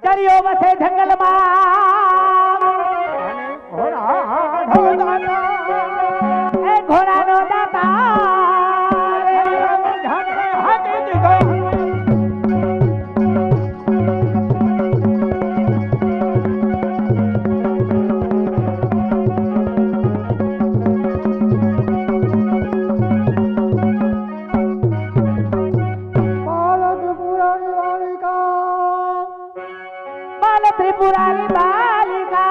દરિયો વસે જંગલમાં એ ઘોડાનો દાતા त्रिपुरारी बालिका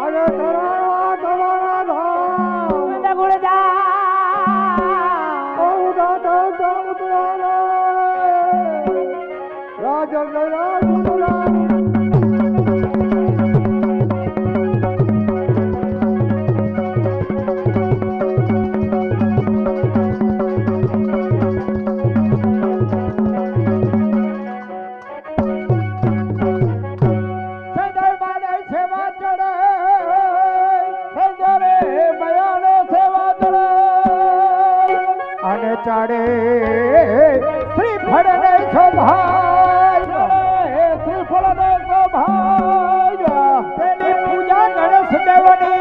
अरे दवाना गुड़ जा चढ़े श्रीफल ने शोभाया श्रीफल ने शोभाया तेरी पूजा गणेश देवनी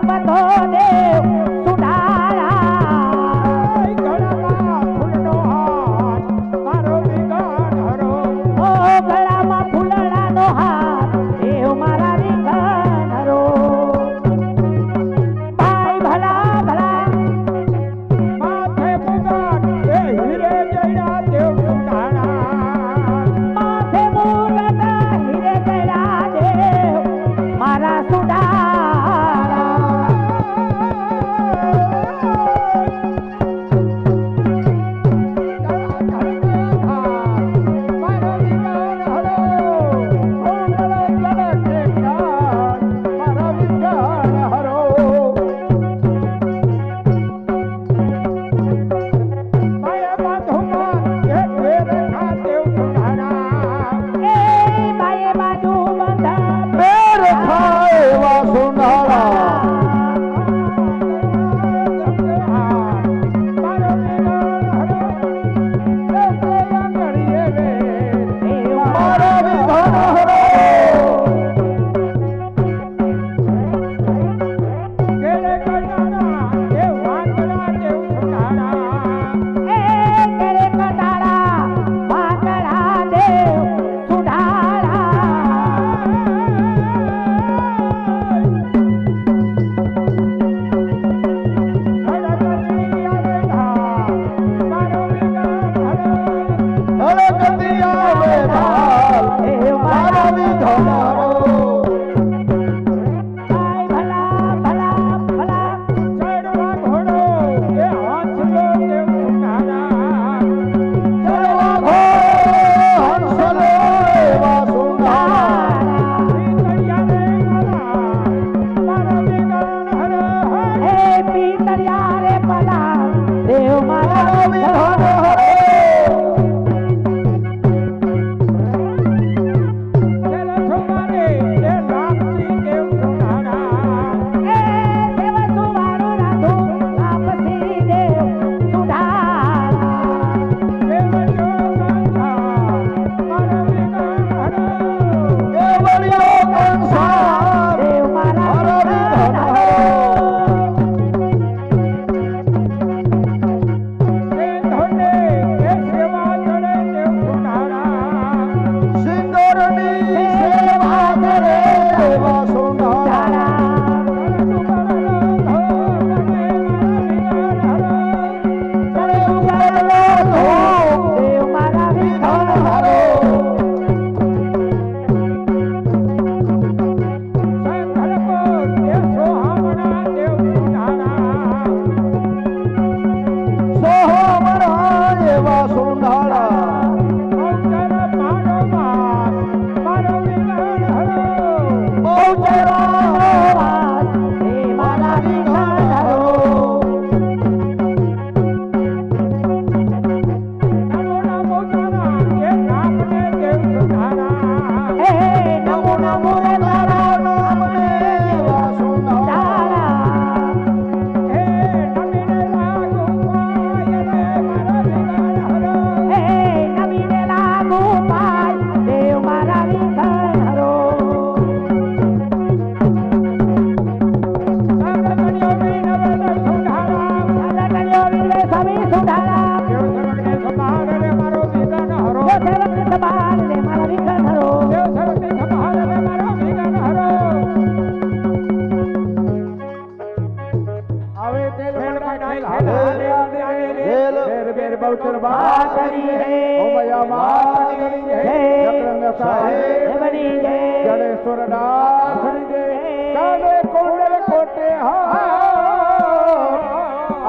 પધો દેવ સુધારા ગળામાં ફૂલનો હાર મારો વિઘન હરો ઓ ગળામાં ફૂલડાનો હાર દેવ મારા વિઘન હરો ભાઈ ભલા ભલા માથે મુગટ એ હીરે જયા દેવ સુધારા માથે મુગટ હીરે જયા દેવ મારા સુધારા મારો વિઘન હરો કોંડળ જલકે કાન મારો વિઘન હરો માયા બાંધુમાં એ ઘેર દેવ સુધારા એ બાએ બાજુ બંધા બેર ખાય એવા સુંઢાળા મારો વિઘન હરો એ આંગળીએ રે મારો વિઘન હરો કેળે કટાણા એ વાંદરા દેવ સુંઢાળા એ કરે કટાળા વાંદરા દેવ સુધારા હળકતી આવે ઢાલ દેવ મારો મારા વિઘન હરો ભાઈ ભલા ભલા ભલા ચડવા ઘોડો એ હંસલો દેવ સુંઢાળા ચડવા ઘોડો હંસલો એવા સુંઢાળા એ પીતળિયા રે પલા દેવ મારા વિઘન એ દેવ સુવારો રાધો આપસી દેવ સુધારા કેવળિયો કંસાર દેવ મારા મારો વિઘન હરો સિંદૂરની સેવા કરે એવા સુંઢાળા દેવ મારા વિઘન હરો સોહમરા એવા સુંઢાળા વાસ દેવ મારા વિઘન હરો હે નમો નમો રે તારા નામને એવા સુંઢાળા તારા હે નવીને લાગુ પાય દેવ મારા વિઘન હરો અલગણ્યો વિરવે સમી સુધારા જો સેવકને સંભાળ લે મારા વિઘન હરો આવે તેલ બેર બહુચર બાતરી હે ઓમયા માતરી હે ચક્રન સાહેબ બની જય ગણેશ્વર નાથ દે કાલે કોડે કોટે હા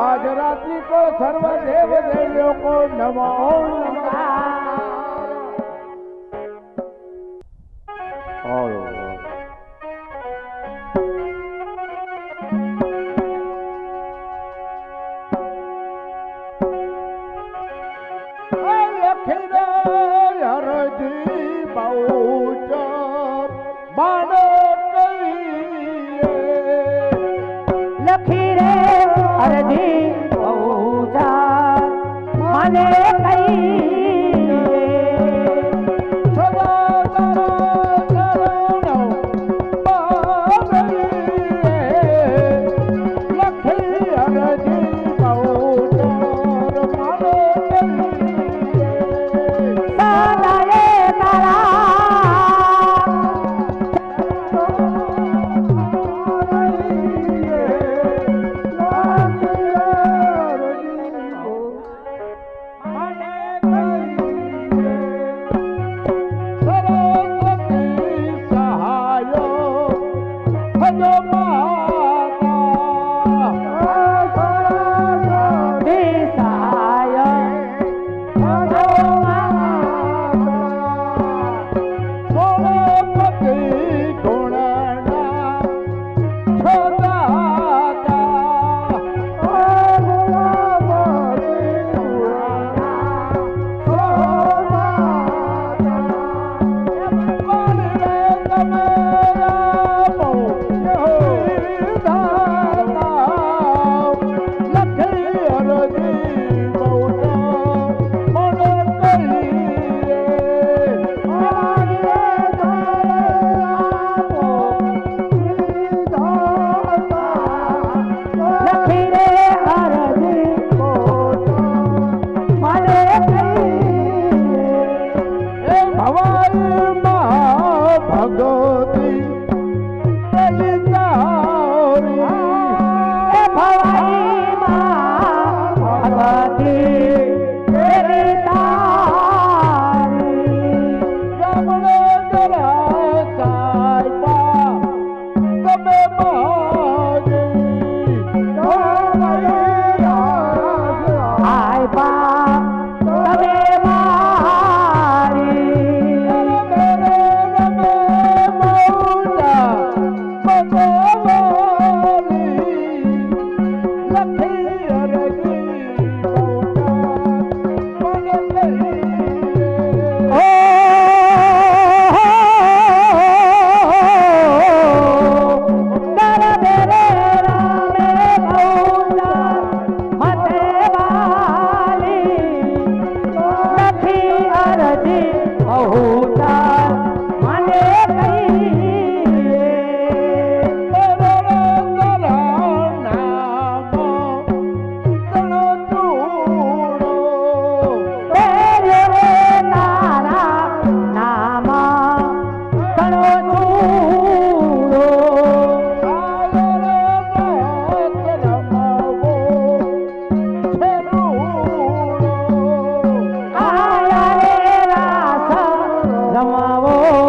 આજ રાત્રિ को सर्व देव देवियों को नमो લખી રે અરજી બહુચાર મને કહીએ આવો